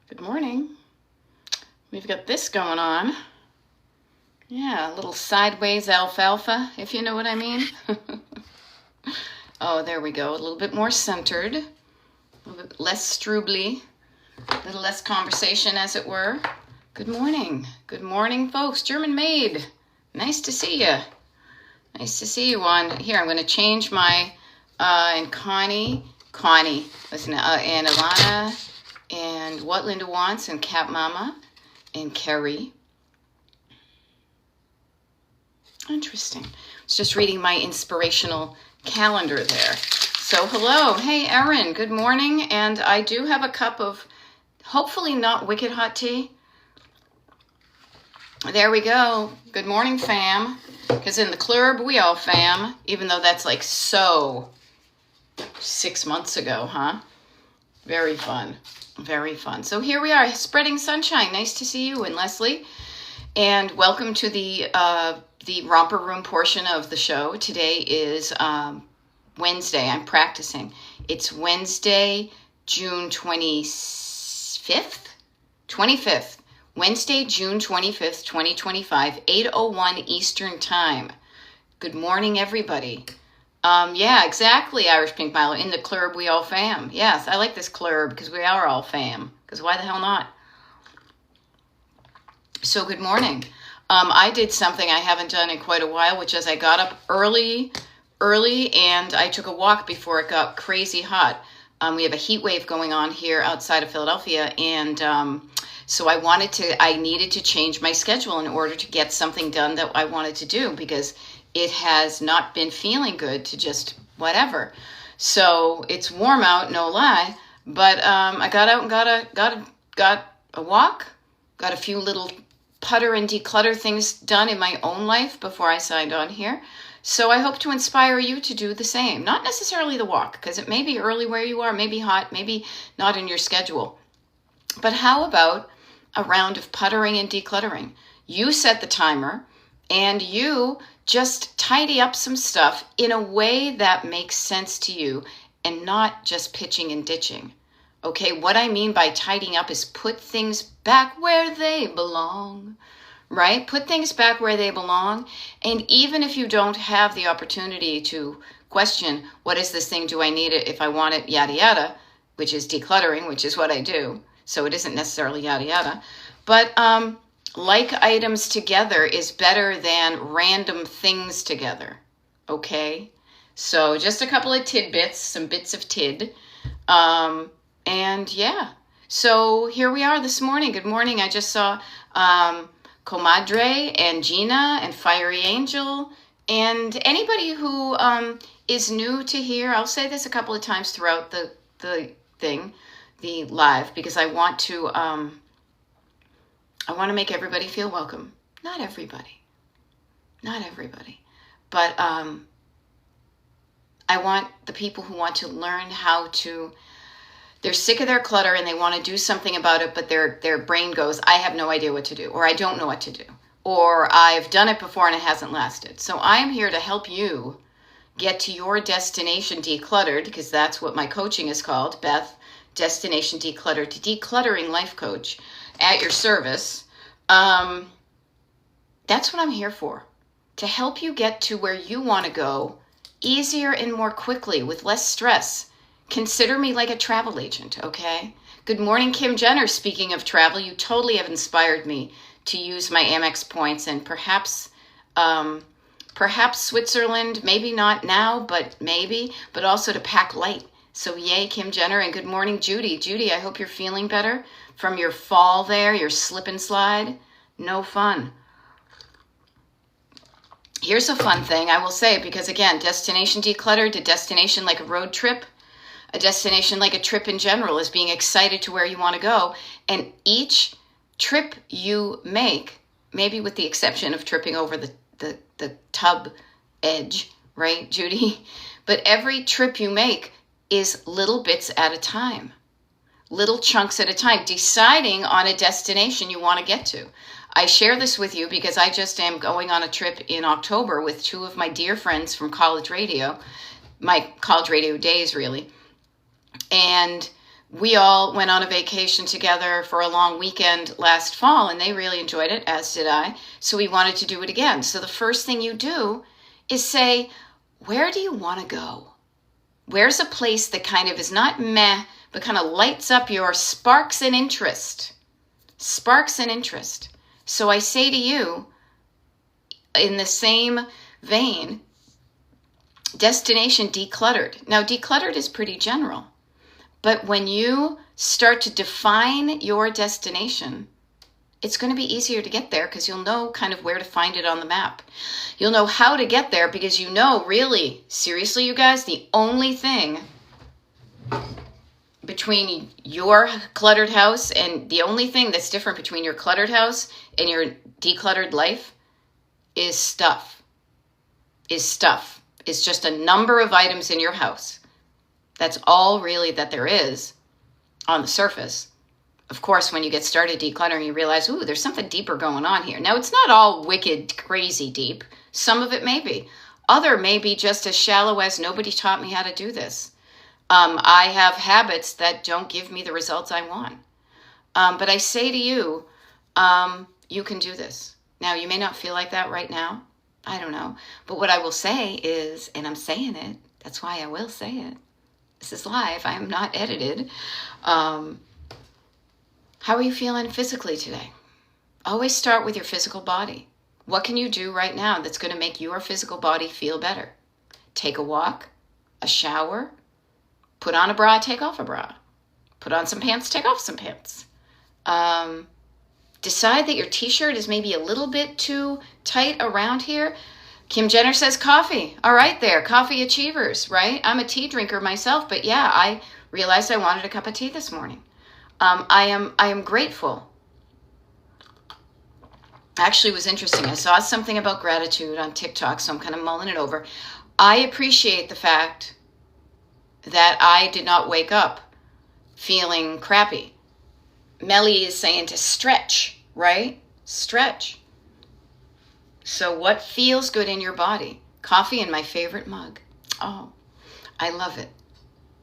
Good morning. We've got this going on. Yeah, a little sideways alfalfa, if you know what I mean. Oh, there we go. A little bit more centered, a little bit less strubly, a little less conversation, as it were. Good morning. Good morning, folks. German maid. Nice to see you. Nice to see you on here. I'm going to change my and Connie, listen, and Alana, and What Linda Wants, and Cat Mama, and Carrie. Interesting. I was just reading my inspirational calendar there. So hello. Hey, Erin. Good morning. And I do have a cup of hopefully not wicked hot tea. There we go. Good morning, fam. Because in the club, we all fam. Even though that's like so 6 months ago, huh? Very fun. Very fun. So here we are, spreading sunshine. Nice to see you and Leslie. And welcome to the romper room portion of the show. Today is Wednesday. I'm practicing. It's Wednesday, June 25th? 25th. Wednesday, June 25th, 2025, 8:01 Eastern Time. Good morning, everybody. Yeah, exactly, Irish Pink Milo. In the club, we all fam. Yes, I like this club because we are all fam. Because why the hell not? So good morning. I did something I haven't done in quite a while, which is I got up early, and I took a walk before it got crazy hot. We have a heat wave going on here outside of Philadelphia, and so I needed to change my schedule in order to get something done that I wanted to do, because it has not been feeling good to just whatever. So it's warm out, no lie, but I got out and got a walk, got a few little putter and declutter things done in my own life before I signed on here. So I hope to inspire you to do the same. Not necessarily the walk, because it may be early where you are, maybe hot, maybe not in your schedule. But how about a round of puttering and decluttering? You set the timer and you just tidy up some stuff in a way that makes sense to you and not just pitching and ditching. Okay, what I mean by tidying up is put things back where they belong, right? Put things back where they belong. And even if you don't have the opportunity to question, what is this thing? Do I need it? If I want it, yada, yada, which is decluttering, which is what I do. So it isn't necessarily yada, yada. But like items together is better than random things together. Okay? So just a couple of tidbits, some bits of tid. And yeah, so here we are this morning. Good morning. I just saw Comadre and Gina and Fiery Angel and anybody who is new to here. I'll say this a couple of times throughout the thing, the live, because I want to make everybody feel welcome. Not everybody, but I want the people who want to learn how to. They're sick of their clutter and they want to do something about it, but their brain goes, I have no idea what to do, or I don't know what to do, or I've done it before and it hasn't lasted. So I'm here to help you get to your destination decluttered, because that's what my coaching is called, Beth, Destination Decluttered, to Decluttering Life Coach, at your service. That's what I'm here for, to help you get to where you want to go easier and more quickly with less stress. Consider me like a travel agent, okay? Good morning, Kim Jenner. Speaking of travel, you totally have inspired me to use my Amex points, and perhaps Switzerland, maybe not now, but maybe, but also to pack light. So yay, Kim Jenner, and good morning, Judy. Judy, I hope you're feeling better from your fall there, your slip and slide. No fun. Here's a fun thing, I will say, because again, destination decluttered to destination like a road trip. A destination like a trip in general is being excited to where you want to go. And each trip you make, maybe with the exception of tripping over the tub edge, right, Judy? But every trip you make is little bits at a time, little chunks at a time, deciding on a destination you want to get to. I share this with you because I just am going on a trip in October with two of my dear friends from college radio, my college radio days, really. And we all went on a vacation together for a long weekend last fall, and they really enjoyed it, as did I. So we wanted to do it again. So the first thing you do is say, where do you want to go? Where's a place that kind of is not meh, but kind of lights up your sparks and interest? Sparks and interest. So I say to you, in the same vein, destination decluttered. Now, decluttered is pretty general, but when you start to define your destination, it's going to be easier to get there because you'll know kind of where to find it on the map. You'll know how to get there because you know, really, seriously, you guys, the only thing between your cluttered house and the only thing that's different between your cluttered house and your decluttered life is stuff. It's just a number of items in your house. That's all really that there is on the surface. Of course, when you get started decluttering, you realize, ooh, there's something deeper going on here. Now, it's not all wicked, crazy deep. Some of it may be. Other may be just as shallow as nobody taught me how to do this. I have habits that don't give me the results I want. But I say to you, you can do this. Now, you may not feel like that right now. I don't know. But what I will say is, and I'm saying it, that's why I will say it. This is live. I am not edited. How are you feeling physically today? Always start with your physical body. What can you do right now that's going to make your physical body feel better? Take a walk, a shower, put on a bra, take off a bra. Put on some pants, take off some pants. Decide that your t-shirt is maybe a little bit too tight around here. Kim Jenner says coffee. All right there, coffee achievers, right? I'm a tea drinker myself, but yeah, I realized I wanted a cup of tea this morning. I am grateful. Actually, it was interesting. I saw something about gratitude on TikTok, so I'm kind of mulling it over. I appreciate the fact that I did not wake up feeling crappy. Melly is saying to stretch, right? Stretch. So what feels good in your body? Coffee in my favorite mug. Oh, I love it.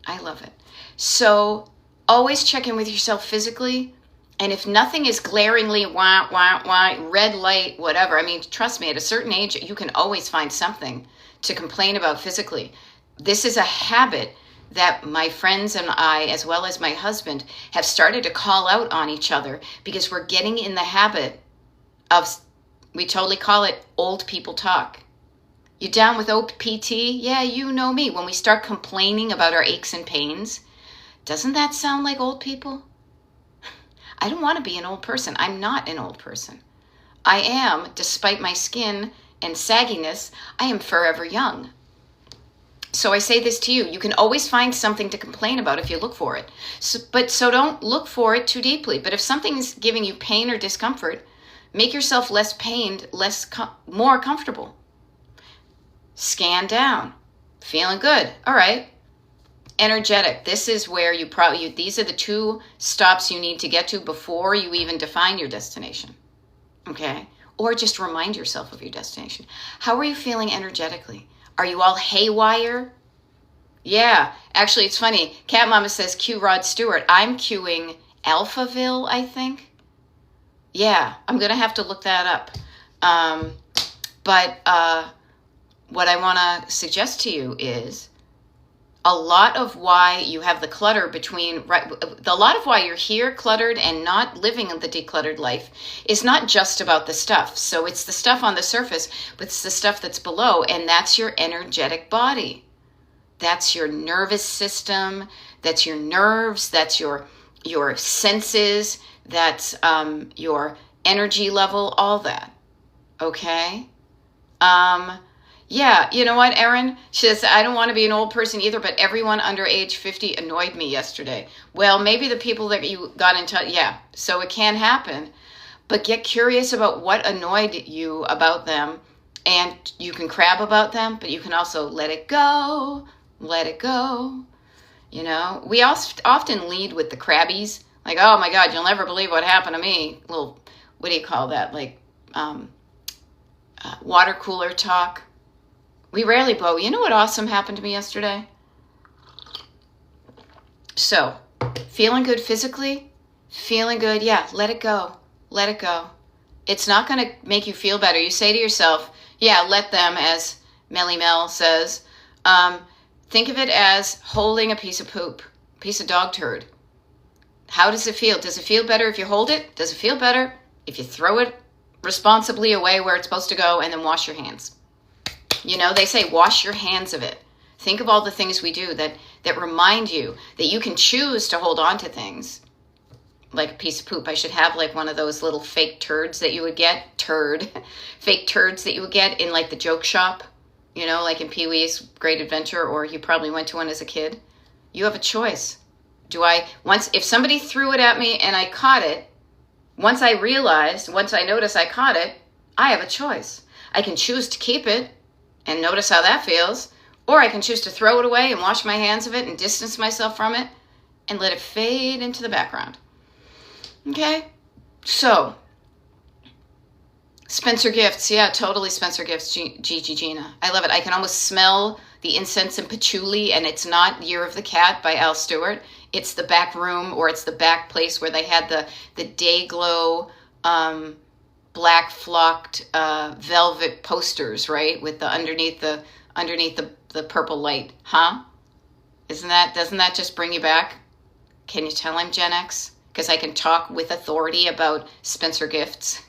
I love it. So always check in with yourself physically. And if nothing is glaringly wah, wah, wah, red light, whatever, I mean, trust me, at a certain age, you can always find something to complain about physically. This is a habit that my friends and I, as well as my husband, have started to call out on each other because we're getting in the habit of, we totally call it old people talk. You down with OPT? Yeah, you know me. When we start complaining about our aches and pains, doesn't that sound like old people? I don't want to be an old person. I'm not an old person. I am, despite my skin and sagginess, I am forever young. So I say this to you, you can always find something to complain about if you look for it. So don't look for it too deeply. But if something's giving you pain or discomfort, make yourself less pained, more comfortable. Scan down. Feeling good. All right. Energetic. This is where these are the two stops you need to get to before you even define your destination. Okay? Or just remind yourself of your destination. How are you feeling energetically? Are you all haywire? Yeah. Actually, it's funny. Cat Mama says cue Rod Stewart. I'm cueing Alphaville, I think. Yeah. I'm going to have to look that up. But what I want to suggest to you is a lot of why you have the clutter a lot of why you're here cluttered and not living the decluttered life is not just about the stuff. So it's the stuff on the surface, but it's the stuff that's below, and that's your energetic body. That's your nervous system, that's your nerves, that's your senses, that's your energy level, all that. Okay? Yeah, you know what, Erin? She says, I don't want to be an old person either, but everyone under age 50 annoyed me yesterday. Well, maybe the people that you got in touch, yeah, so it can happen. But get curious about what annoyed you about them, and you can crab about them, but you can also let it go, let it go. You know, we often lead with the crabbies, like, oh my God, you'll never believe what happened to me. Little, what do you call that? Like water cooler talk. We rarely blow. You know what awesome happened to me yesterday? So, Feeling good physically? Feeling good, yeah, let it go. Let it go. It's not going to make you feel better. You say to yourself, yeah, let them, as Melly Mel says. Think of it as holding a piece of poop, a piece of dog turd. How does it feel? Does it feel better if you hold it? Does it feel better if you throw it responsibly away where it's supposed to go and then wash your hands? You know, they say wash your hands of it. Think of all the things we do that remind you that you can choose to hold on to things. Like a piece of poop. I should have like one of those little fake turds that you would get. Fake turds that you would get in like the joke shop. You know, like in Pee-wee's Great Adventure, or you probably went to one as a kid. You have a choice. If somebody threw it at me and I caught it, once I notice I caught it, I have a choice. I can choose to keep it and notice how that feels, or I can choose to throw it away and wash my hands of it and distance myself from it and let it fade into the background. Okay, so Spencer Gifts, yeah, totally Spencer Gifts, Gigi Gina. I love it. I can almost smell the incense and patchouli, and it's not Year of the Cat by Al Stewart. It's the back room, or it's the back place where they had the day glow black flocked velvet posters, right, with the underneath the purple light, huh? Doesn't that just bring you back? Can you tell I'm Gen X? Because I can talk with authority about Spencer Gifts.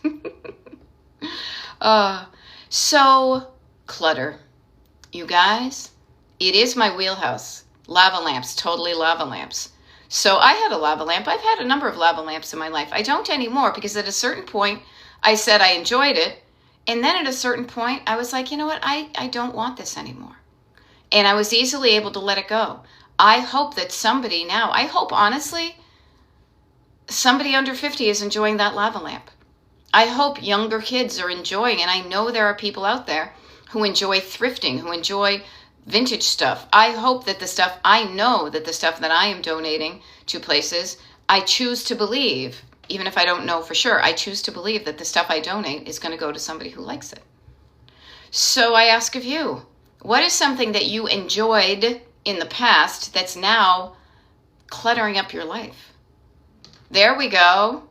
So, clutter. You guys, it is my wheelhouse. Lava lamps, totally lava lamps. So I had a lava lamp. I've had a number of lava lamps in my life. I don't anymore because at a certain point, I said I enjoyed it. And then at a certain point, I was like, you know what? I don't want this anymore. And I was easily able to let it go. I hope that honestly, somebody under 50 is enjoying that lava lamp. I hope younger kids are enjoying, and I know there are people out there who enjoy thrifting, who enjoy vintage stuff. I hope that the stuff that I am donating to places, I choose to believe, even if I don't know for sure, I choose to believe that the stuff I donate is going to go to somebody who likes it. So I ask of you, what is something that you enjoyed in the past that's now cluttering up your life? There we go.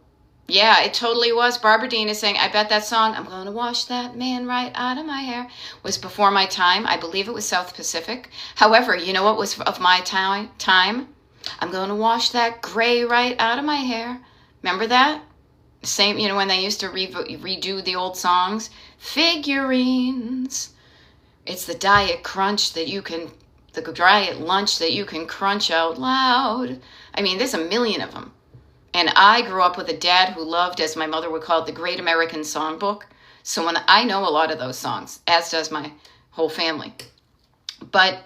Yeah, it totally was. Barbara Dean is saying, I bet that song, I'm going to wash that man right out of my hair, was before my time. I believe it was South Pacific. However, you know what was of my time? I'm going to wash that gray right out of my hair. Remember that? Same, you know, when they used to redo the old songs. Figurines. It's the diet crunch the diet lunch that you can crunch out loud. I mean, there's a million of them. And I grew up with a dad who loved, as my mother would call it, the Great American Songbook. So when I know a lot of those songs, as does my whole family. But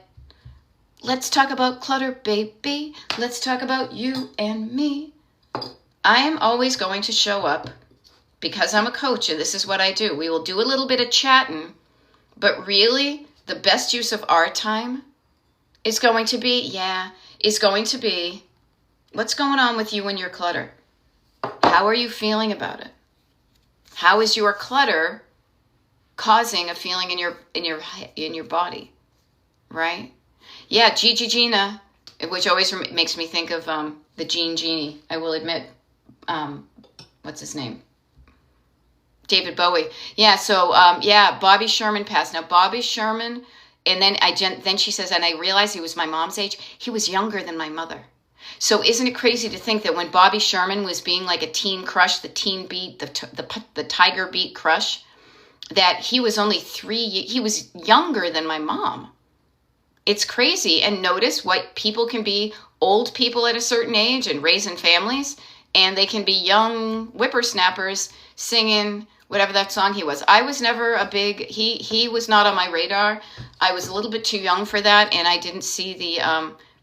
let's talk about clutter, baby. Let's talk about you and me. I am always going to show up because I'm a coach and this is what I do. We will do a little bit of chatting, but really the best use of our time is going to be, what's going on with you and your clutter? How are you feeling about it? How is your clutter causing a feeling in your body? Right? Yeah, Gigi Gina, which always makes me think of the Genie. I will admit, what's his name? David Bowie. Yeah. So Bobby Sherman passed. Now Bobby Sherman, and then she says, and I realized he was my mom's age. He was younger than my mother. So isn't it crazy to think that when Bobby Sherman was being like a teen crush, the teen beat, the tiger beat crush, that he was only he was younger than my mom. It's crazy. And notice what people can be, old people at a certain age and raising families, and they can be young whippersnappers singing whatever that song he was. I was never he was not on my radar. I was a little bit too young for that, and I didn't see the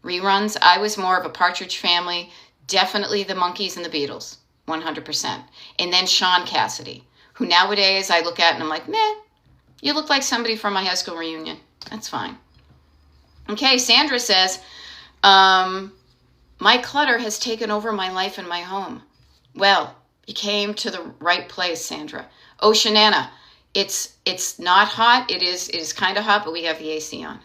reruns. I was more of a Partridge Family, definitely the Monkees and the Beatles, 100%. And then Sean Cassidy, who nowadays I look at and I'm like, meh, you look like somebody from my high school reunion. That's fine. Okay, Sandra says, my clutter has taken over my life and my home. Well, you came to the right place, Sandra. Oceanana, it's not hot. It is kind of hot, but we have the AC on.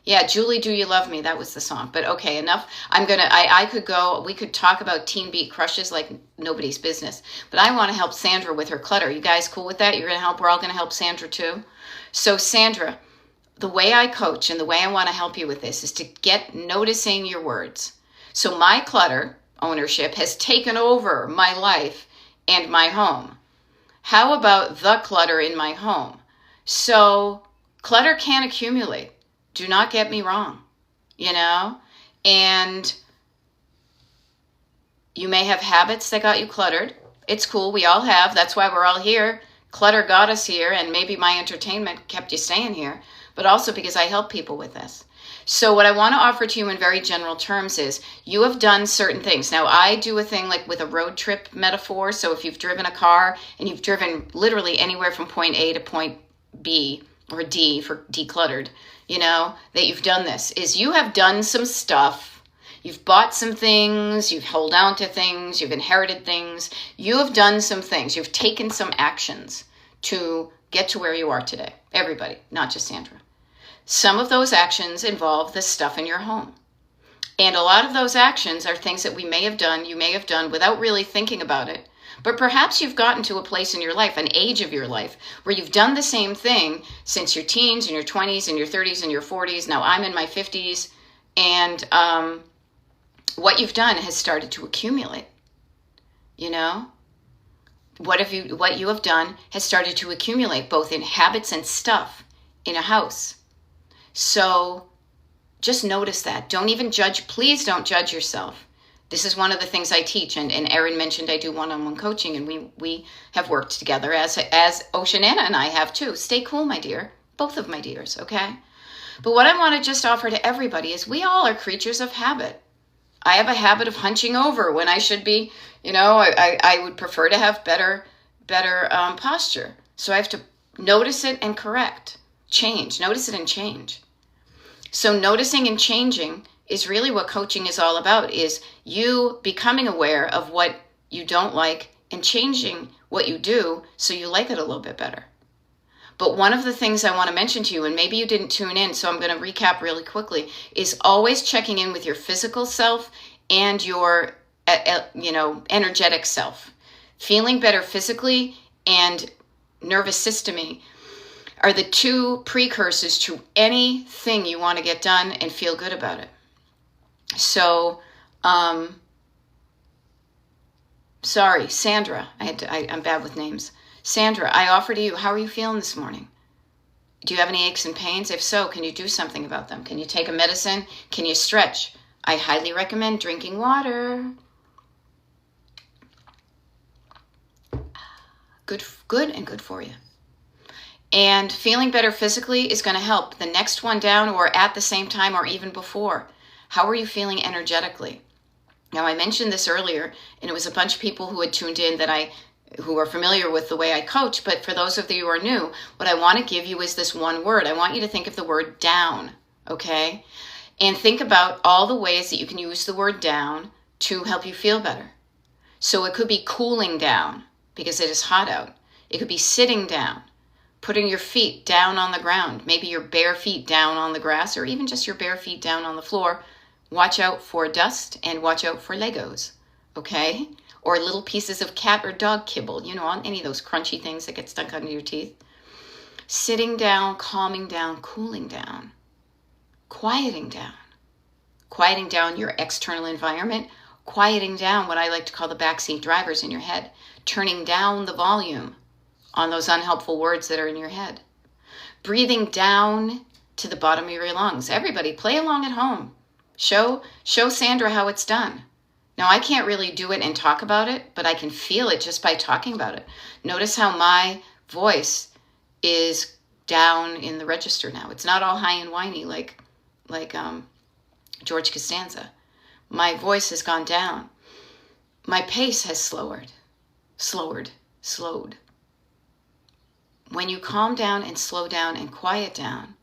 Yeah, Julie, Do You Love Me? That was the song. But okay, enough. I could go, we could talk about Teen Beat crushes like nobody's business. But I want to help Sandra with her clutter. You guys cool with that? You're going to help, we're all going to help Sandra too. So Sandra, the way I coach and the way I want to help you with this is to get noticing your words. So my clutter ownership has taken over my life and my home. How about the clutter in my home? So clutter can accumulate. Do not get me wrong, and you may have habits that got you cluttered. It's cool. We all have. That's why we're all here. Clutter got us here, and maybe my entertainment kept you staying here, but also because I help people with this. So what I want to offer to you in very general terms is you have done certain things. Now, I do a thing like with a road trip metaphor. So if you've driven a car and you've driven literally anywhere from point A to point B, or D for decluttered, that you've done this, is you have done some stuff. You've bought some things, you've held on to things, you've inherited things. You have done some things. You've taken some actions to get to where you are today. Everybody, not just Sandra. Some of those actions involve the stuff in your home. And a lot of those actions are things that you may have done without really thinking about it. But perhaps you've gotten to a place in your life, an age of your life, where you've done the same thing since your teens and your 20s and your 30s and your 40s. Now I'm in my 50s, and what you've done has started to accumulate. What you have done has started to accumulate, both in habits and stuff in a house. So just notice that. Don't even judge. Please don't judge yourself. This is one of the things I teach, and Erin mentioned I do one-on-one coaching, and we have worked together as Oceanana and I have too. Stay cool, my dear. Both of my dears, okay? But what I want to just offer to everybody is we all are creatures of habit. I have a habit of hunching over when I should be, I would prefer to have better posture. So I have to notice it and correct, change, notice it and change. So noticing and changing is really what coaching is all about, is you becoming aware of what you don't like and changing what you do so you like it a little bit better. But one of the things I want to mention to you, and maybe you didn't tune in, so I'm going to recap really quickly, is always checking in with your physical self and your, energetic self. Feeling better physically and nervous system-y are the two precursors to anything you want to get done and feel good about it. So, sorry, Sandra, I'm bad with names. Sandra, I offer to you, how are you feeling this morning? Do you have any aches and pains? If so, can you do something about them? Can you take a medicine? Can you stretch? I highly recommend drinking water. Good and good for you. And feeling better physically is going to help. The next one down, or at the same time, or even before. How are you feeling energetically? Now, I mentioned this earlier, and it was a bunch of people who had tuned in who are familiar with the way I coach. But for those of you who are new, what I want to give you is this one word. I want you to think of the word down, okay? And think about all the ways that you can use the word down to help you feel better. So it could be cooling down because it is hot out. It could be sitting down, putting your feet down on the ground, maybe your bare feet down on the grass, or even just your bare feet down on the floor. Watch out for dust and watch out for Legos, okay? Or little pieces of cat or dog kibble, on any of those crunchy things that get stuck under your teeth. Sitting down, calming down, cooling down, quieting down your external environment, quieting down what I like to call the backseat drivers in your head, turning down the volume on those unhelpful words that are in your head. Breathing down to the bottom of your lungs. Everybody, play along at home. Show Sandra how it's done. Now, I can't really do it and talk about it, but I can feel it just by talking about it. Notice how my voice is down in the register now. It's not all high and whiny like George Costanza. My voice has gone down. My pace has slowed. When you calm down and slow down and quiet down,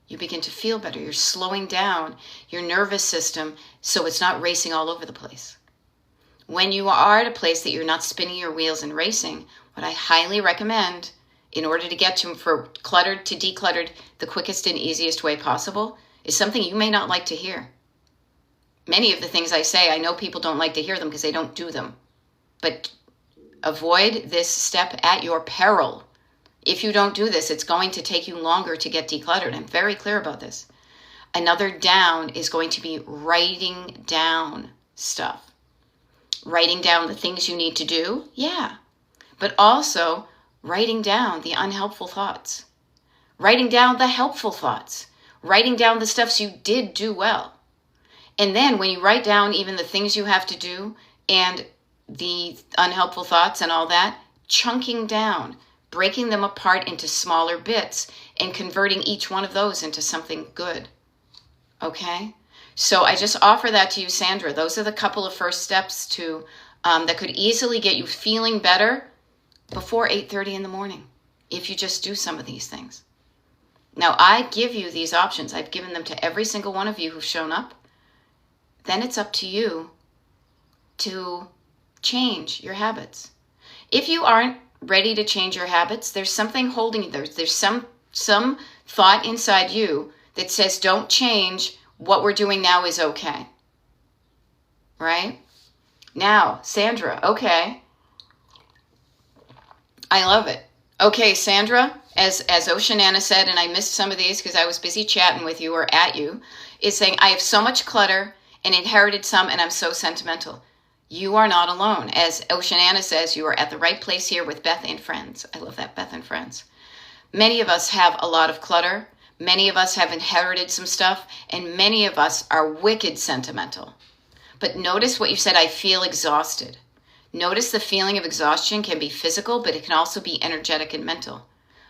you begin to feel better. You're slowing down your nervous system so it's not racing all over the place. When you are at a place that you're not spinning your wheels and racing, what I highly recommend in order to get from cluttered to decluttered the quickest and easiest way possible is something you may not like to hear. Many of the things I say, I know people don't like to hear them because they don't do them. But avoid this step at your peril. If you don't do this, it's going to take you longer to get decluttered. I'm very clear about this. Another down is going to be writing down stuff. Writing down the things you need to do, yeah. But also writing down the unhelpful thoughts. Writing down the helpful thoughts. Writing down the stuffs you did do well. And then when you write down even the things you have to do and the unhelpful thoughts and all that, chunking down, breaking them apart into smaller bits and converting each one of those into something good. Okay? So I just offer that to you, Sandra. Those are the couple of first steps to that could easily get you feeling better before 8:30 in the morning if you just do some of these things. Now, I give you these options. I've given them to every single one of you who've shown up. Then it's up to you to change your habits. If you aren't ready to change your habits, there's something holding you there. There's some thought inside you that says, don't change. What we're doing now is okay. Right? Now, Sandra, okay. I love it. Okay, Sandra, as Oceanana said, and I missed some of these because I was busy chatting with you or at you, is saying, I have so much clutter and inherited some, and I'm so sentimental. You are not alone. As Oceanana says, you are at the right place here with Beth and friends. I love that, Beth and friends. Many of us have a lot of clutter. Many of us have inherited some stuff, and many of us are wicked sentimental. But notice what you said, I feel exhausted. Notice the feeling of exhaustion can be physical, but it can also be energetic and mental.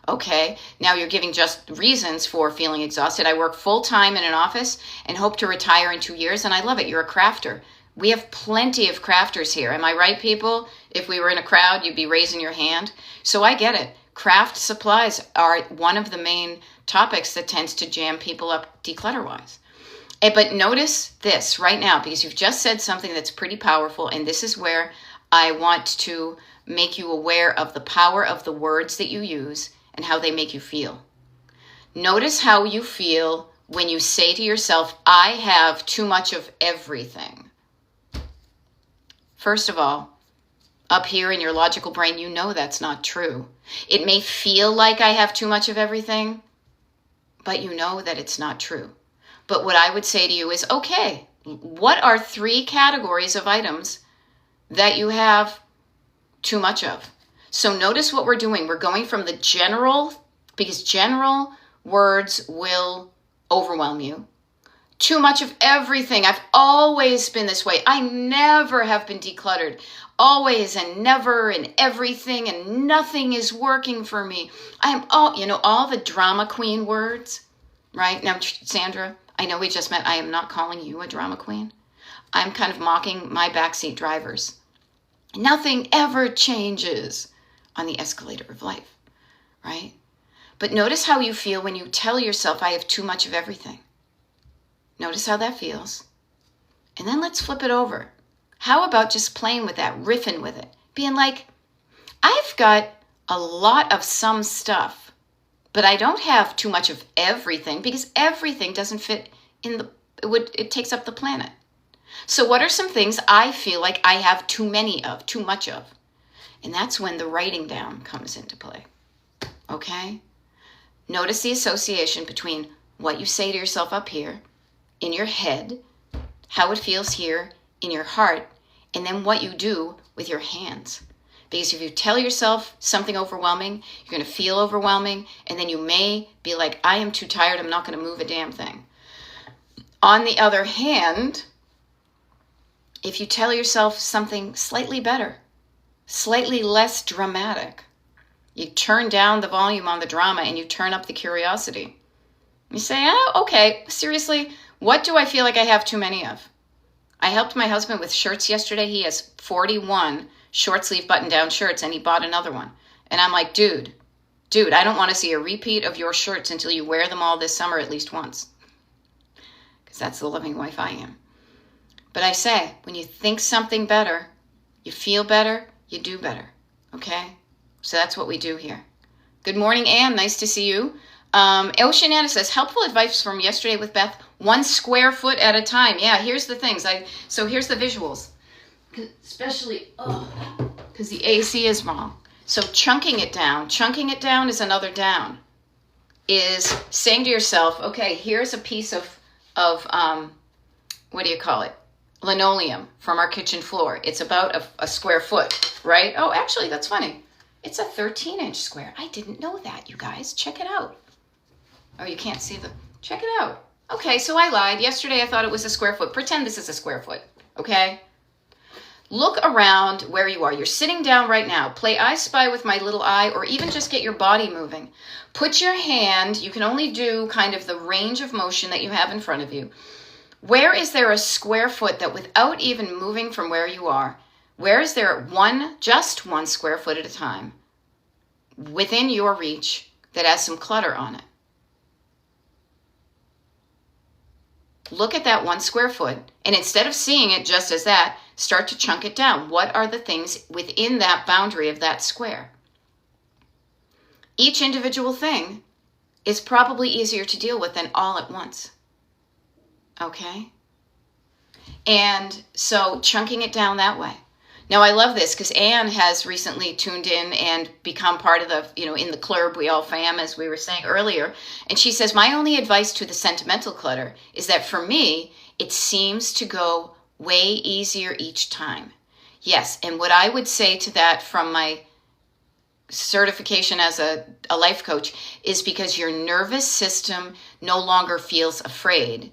Okay, now you're giving just reasons for feeling exhausted. I work full-time in an office and hope to retire in 2 years, and I love it. You're a crafter. We have plenty of crafters here. Am I right, people? If we were in a crowd, you'd be raising your hand. So I get it. Craft supplies are one of the main topics that tends to jam people up declutter-wise. But notice this right now, because you've just said something that's pretty powerful, and this is where I want to make you aware of the power of the words that you use and how they make you feel. Notice how you feel when you say to yourself, I have too much of everything. First of all, up here in your logical brain, you know that's not true. It may feel like I have too much of everything, but you know that it's not true. But what I would say to you is, okay, what are 3 categories of items that you have too much of? So notice what we're doing. We're going from the general, because general words will overwhelm you. Too much of everything. I've always been this way. I never have been decluttered. Always and never and everything and nothing is working for me. I am all the drama queen words, right? Now, Sandra, I know we just met. I am not calling you a drama queen. I'm kind of mocking my backseat drivers. Nothing ever changes on the escalator of life, right? But notice how you feel when you tell yourself, I have too much of everything. Notice how that feels. And then let's flip it over. How about just playing with that, riffing with it, being like, I've got a lot of some stuff, but I don't have too much of everything because everything doesn't fit in it takes up the planet. So what are some things I feel like I have too much of? And that's when the writing down comes into play. Okay? Notice the association between what you say to yourself up here, in your head, how it feels here, in your heart, and then what you do with your hands. Because if you tell yourself something overwhelming, you're going to feel overwhelming, and then you may be like, I am too tired, I'm not going to move a damn thing. On the other hand, if you tell yourself something slightly better, slightly less dramatic, you turn down the volume on the drama and you turn up the curiosity. You say, oh, okay, seriously, what do I feel like I have too many of? I helped my husband with shirts yesterday. He has 41 short sleeve button down shirts and he bought another one. And I'm like, dude, I don't want to see a repeat of your shirts until you wear them all this summer at least once. Because that's the loving wife I am. But I say, when you think something better, you feel better, you do better. Okay? So that's what we do here. Good morning, Anne. Nice to see you. Oceanana says, helpful advice from yesterday with Beth, 1 square foot at a time. Yeah, here's the things. So here's the visuals. Especially, because the AC is wrong. So chunking it down is another down. Is saying to yourself, okay, here's a piece of what do you call it? Linoleum from our kitchen floor. It's about a square foot, right? Oh, actually, that's funny. It's a 13-inch square. I didn't know that, you guys. Check it out. Oh, you can't see check it out. Okay, so I lied. Yesterday I thought it was a square foot. Pretend this is a square foot, okay? Look around where you are. You're sitting down right now. Play I Spy with my little eye, or even just get your body moving. Put your hand, you can only do kind of the range of motion that you have in front of you. Where is there a square foot that without even moving from where you are, where is there just 1 square foot at a time within your reach that has some clutter on it? Look at that 1 square foot, and instead of seeing it just as that, start to chunk it down. What are the things within that boundary of that square? Each individual thing is probably easier to deal with than all at once. Okay? And so chunking it down that way. Now, I love this because Anne has recently tuned in and become part of the, in the club, we all fam, as we were saying earlier. And she says, my only advice to the sentimental clutter is that for me, it seems to go way easier each time. Yes, and what I would say to that from my certification as a life coach is because your nervous system no longer feels afraid.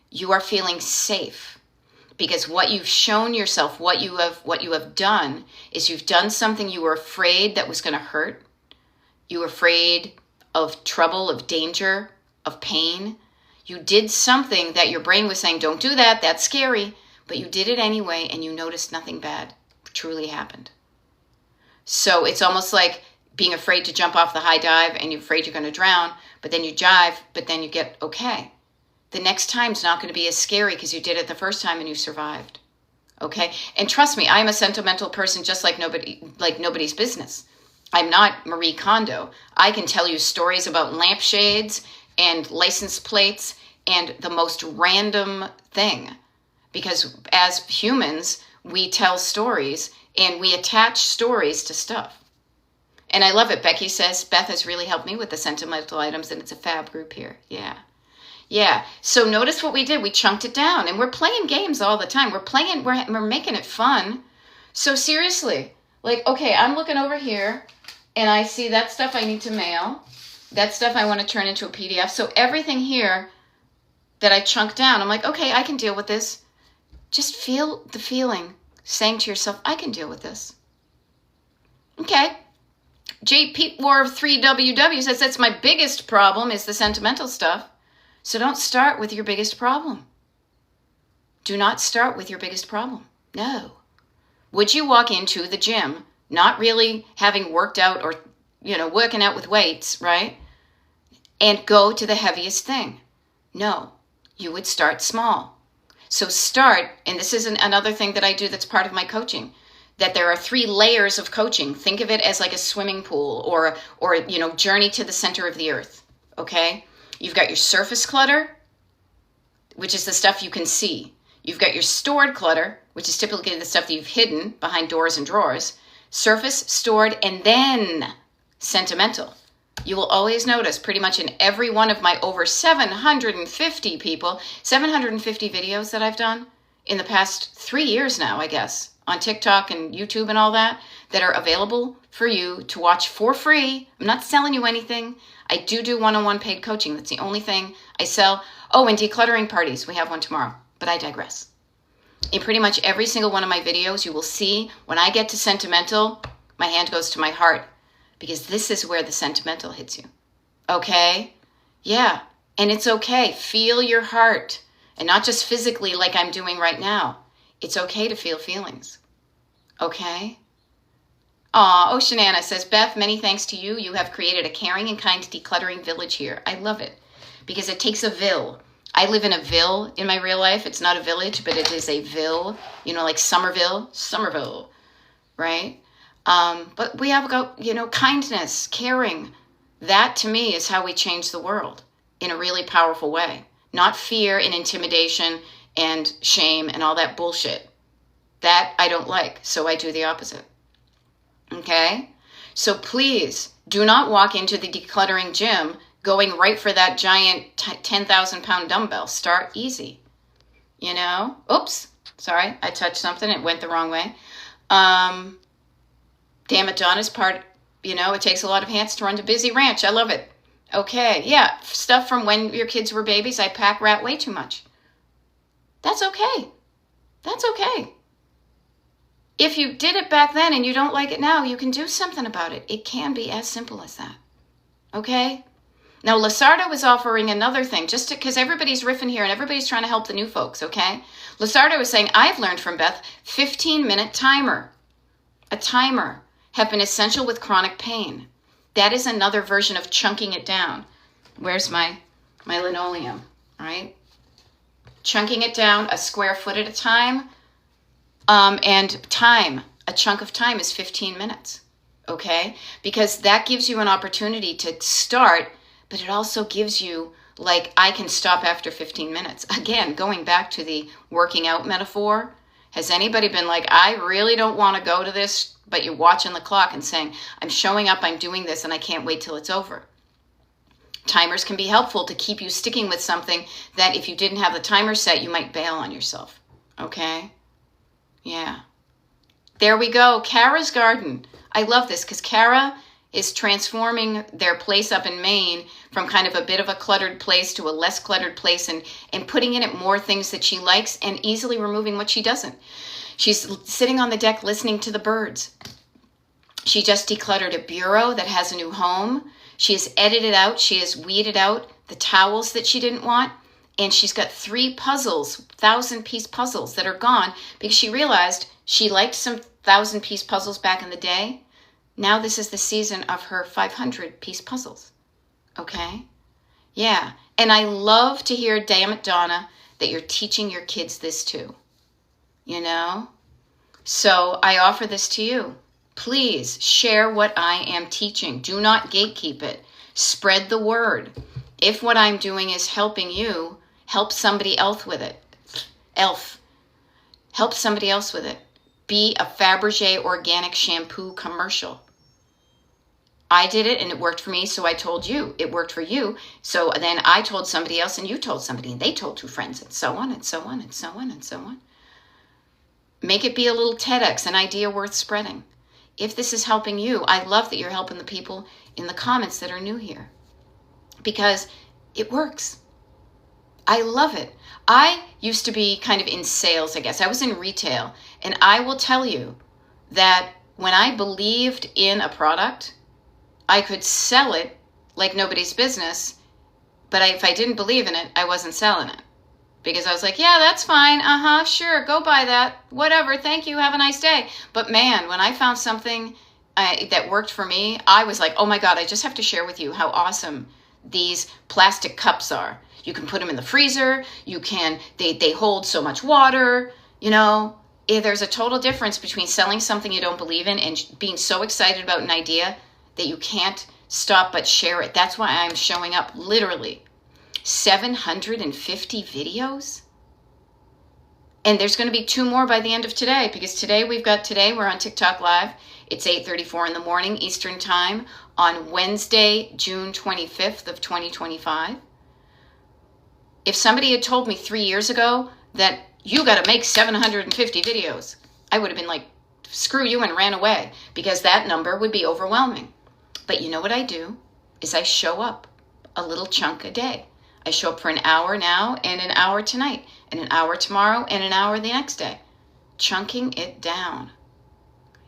You are feeling safe. Because what you've shown yourself, what you have done is you've done something you were afraid that was going to hurt. You were afraid of trouble, of danger, of pain. You did something that your brain was saying, don't do that, that's scary. But you did it anyway, and you noticed nothing bad truly happened. So it's almost like being afraid to jump off the high dive and you're afraid you're going to drown, but then you dive, but then you get okay. The next time's not going to be as scary because you did it the first time and you survived. Okay? And trust me, I'm a sentimental person just like nobody's business. I'm not Marie Kondo. I can tell you stories about lampshades and license plates and the most random thing. Because as humans, we tell stories and we attach stories to stuff. And I love it. Becky says, Beth has really helped me with the sentimental items and it's a fab group here. Yeah. So notice what we did. We chunked it down and we're playing games all the time. We're making it fun. So seriously, okay, I'm looking over here and I see that stuff I need to mail. That stuff I want to turn into a PDF. So everything here that I chunked down, I'm like, okay, I can deal with this. Just feel the feeling, saying to yourself, I can deal with this. Okay. Pete War of 3WW says that's my biggest problem is the sentimental stuff. So don't start with your biggest problem. Do not start with your biggest problem. No. Would you walk into the gym, not really having worked out or, working out with weights, right? And go to the heaviest thing? No. You would start small. So start, and this is another thing that I do that's part of my coaching, that there are 3 layers of coaching. Think of it as like a swimming pool or journey to the center of the earth, okay? You've got your surface clutter, which is the stuff you can see. You've got your stored clutter, which is typically the stuff that you've hidden behind doors and drawers. Surface, stored, and then sentimental. You will always notice pretty much in every one of my over 750 videos that I've done in the past 3 years now, I guess, on TikTok and YouTube and all that are available for you to watch for free. I'm not selling you anything. I do one-on-one paid coaching. That's the only thing I sell. Oh, and decluttering parties. We have one tomorrow, but I digress. In pretty much every single one of my videos, you will see when I get to sentimental, my hand goes to my heart because this is where the sentimental hits you. Okay? Yeah. And it's okay. Feel your heart and not just physically like I'm doing right now. It's okay to feel feelings. Okay? Oceanana says, Beth, many thanks to you. You have created a caring and kind decluttering village here. I love it because it takes a ville. I live in a ville in my real life. It's not a village, but it is a ville, like Somerville, right? But we have got, kindness, caring, That to me is how we change the world in a really powerful way. Not fear and intimidation and shame and all that bullshit. That I don't like, so I do the opposite. Okay? So please do not walk into the decluttering gym going right for that giant 10,000 pound dumbbell. Start easy. You know? Oops. Sorry, I touched something. It went the wrong way. Damn it, Donna's part, it takes a lot of hands to run a busy ranch. I love it. Okay, yeah, stuff from when your kids were babies, I pack rat way too much. That's okay. That's okay. If you did it back then and you don't like it now, you can do something about it. It can be as simple as that. Okay? Now, Lasarda was offering another thing, just because everybody's riffing here and everybody's trying to help the new folks, okay? Lasarda was saying, I've learned from Beth, 15-minute timer. A timer have been essential with chronic pain. That is another version of chunking it down. Where's my linoleum, right? Chunking it down a square foot at a time. And time, a chunk of time is 15 minutes, okay? Because that gives you an opportunity to start, but it also gives you, I can stop after 15 minutes. Again, going back to the working out metaphor, has anybody been like, I really don't want to go to this, but you're watching the clock and saying, I'm showing up, I'm doing this, and I can't wait till it's over? Timers can be helpful to keep you sticking with something that if you didn't have the timer set, you might bail on yourself, okay? Yeah. There we go. Kara's Garden. I love this because Kara is transforming their place up in Maine from kind of a bit of a cluttered place to a less cluttered place and putting in it more things that she likes and easily removing what she doesn't. She's sitting on the deck listening to the birds. She just decluttered a bureau that has a new home. She has edited out, she has weeded out the towels that she didn't want. And she's got 3 puzzles, 1,000-piece puzzles that are gone because she realized she liked some 1,000-piece puzzles back in the day. Now this is the season of her 500-piece puzzles. Okay? Yeah. And I love to hear, damn it, Donna, that you're teaching your kids this too. So I offer this to you. Please share what I am teaching. Do not gatekeep it. Spread the word. If what I'm doing is helping you, help somebody else with it. Help somebody else with it. Be a Fabergé organic shampoo commercial. I did it and it worked for me, so I told you. It worked for you, so then I told somebody else and you told somebody and they told 2 friends and so on and so on and so on and so on. Make it be a little TEDx, an idea worth spreading. If this is helping you, I love that you're helping the people in the comments that are new here because it works. I love it. I used to be kind of in sales, I guess. I was in retail. And I will tell you that when I believed in a product, I could sell it like nobody's business. But if I didn't believe in it, I wasn't selling it. Because I was like, yeah, that's fine. Sure, go buy that. Whatever, thank you, have a nice day. But man, when I found something that worked for me, I was like, oh my God, I just have to share with you how awesome these plastic cups are. You can put them in the freezer. They hold so much water. There's a total difference between selling something you don't believe in and being so excited about an idea that you can't stop but share it. That's why I'm showing up literally 750 videos. And there's going to be 2 more by the end of today because today we're on TikTok Live. It's 8:34 in the morning Eastern Time on Wednesday, June 25th of 2025. If somebody had told me 3 years ago that you got to make 750 videos, I would have been like, screw you, and ran away because that number would be overwhelming. But you know what I do is I show up a little chunk a day. I show up for an hour now and an hour tonight and an hour tomorrow and an hour the next day, chunking it down.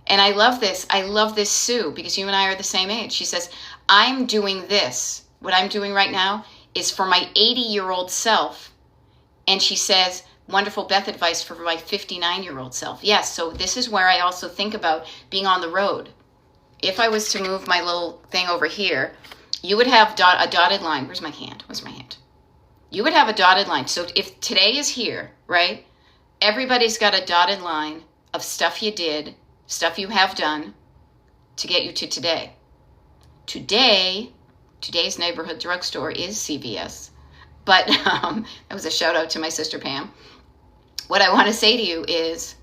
And I love this. I love this, Sue, because you and I are the same age. She says, I'm doing this. What I'm doing right now is for my 80-year-old self. And she says, wonderful Beth advice for my 59-year-old self. Yes, so this is where I also think about being on the road. If I was to move my little thing over here, you would have a dotted line. Where's my hand? You would have a dotted line. So if today is here, right, everybody's got a dotted line of stuff you did, stuff you have done to get you to today. Today Today's neighborhood drugstore is CVS. But that was a shout out to my sister Pam. What I want to say to you is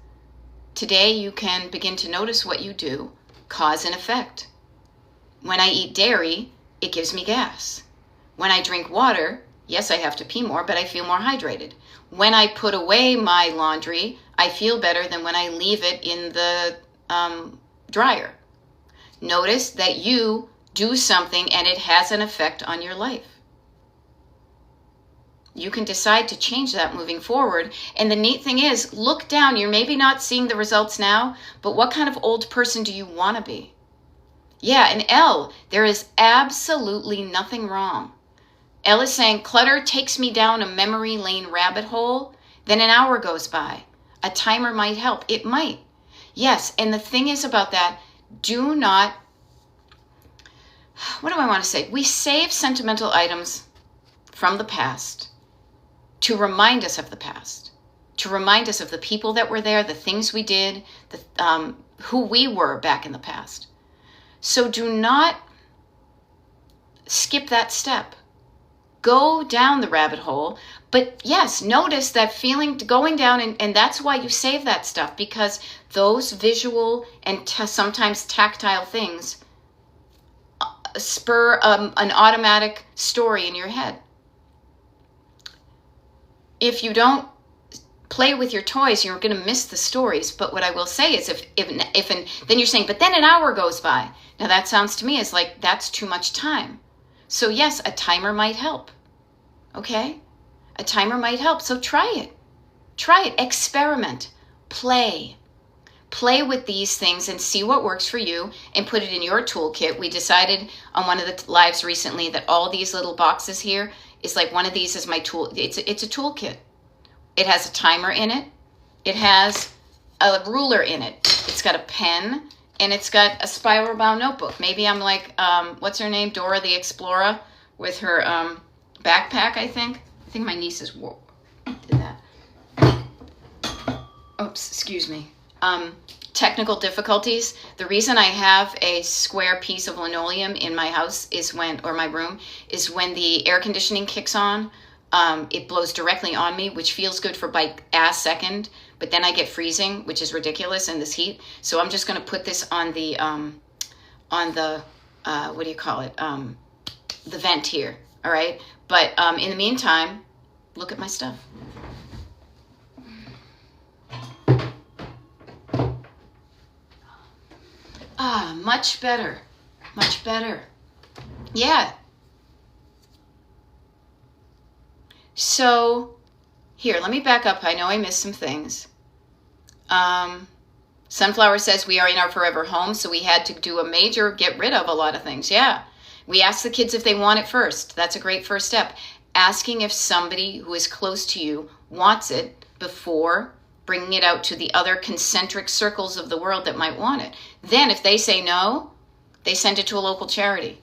today you can begin to notice what you do, cause and effect. When I eat dairy, it gives me gas. When I drink water, yes, I have to pee more, but I feel more hydrated. When I put away my laundry, I feel better than when I leave it in the dryer. Notice that you do something and it has an effect on your life. You can decide to change that moving forward. And the neat thing is, look down. You're maybe not seeing the results now, but what kind of old person do you want to be? Yeah, and L, there is absolutely nothing wrong. L is saying, clutter takes me down a memory lane rabbit hole. Then an hour goes by. A timer might help. It might. Yes, and the thing is about that, do not, what do I want to say? We save sentimental items from the past to remind us of the past, to remind us of the people that were there, the things we did, who we were back in the past. So do not skip that step. Go down the rabbit hole. But yes, notice that feeling going down, and that's why you save that stuff, because those visual and sometimes tactile things spur an automatic story in your head. If you don't play with your toys, you're going to miss the stories. But what I will say is then you're saying, but then an hour goes by. Now that sounds to me as like that's too much time. So yes, a timer might help. Okay? A timer might help. So try it. Try it. Experiment. Play. Play with these things and see what works for you and put it in your toolkit. We decided on one of the lives recently that all these little boxes here is like one of these is my tool. It's a toolkit. It has a timer in it. It has a ruler in it. It's got a pen and it's got a spiral bound notebook. Maybe I'm like, what's her name? Dora the Explorer with her backpack, I think. I think my nieces did that. Oops, excuse me. Technical difficulties. The reason I have a square piece of linoleum in my house or my room is when the air conditioning kicks on, it blows directly on me, which feels good for like a second, but then I get freezing, which is ridiculous in this heat. So I'm just going to put this on the what do you call it? The vent here. All right. But in the meantime, look at my stuff. Much better. Much better. Yeah. So here, let me back up. I know I missed some things. Sunflower says we are in our forever home, so we had to do a major get rid of a lot of things. Yeah. We asked the kids if they want it first. That's a great first step. Asking if somebody who is close to you wants it before bringing it out to the other concentric circles of the world that might want it. Then if they say no, they send it to a local charity.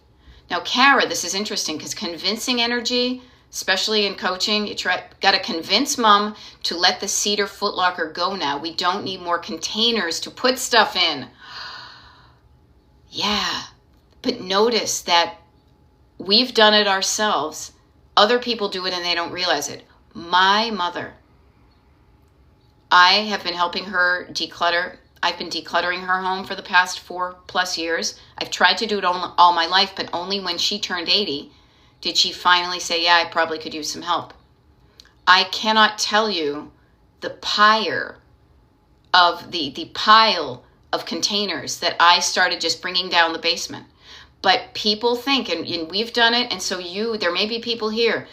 Now, Kara, this is interesting because convincing energy, especially in coaching, you got to convince mom to let the Cedar Foot Locker go now. We don't need more containers to put stuff in. Yeah, but notice that we've done it ourselves. Other people do it and they don't realize it. My mother, I have been helping her declutter. I've been decluttering her home for the past 4+ years. I've tried to do it all my life, but only when she turned 80 did she finally say, yeah, I probably could use some help. I cannot tell you the pile of containers that I started just bringing down the basement. But people think, and we've done it, and so there may be people here,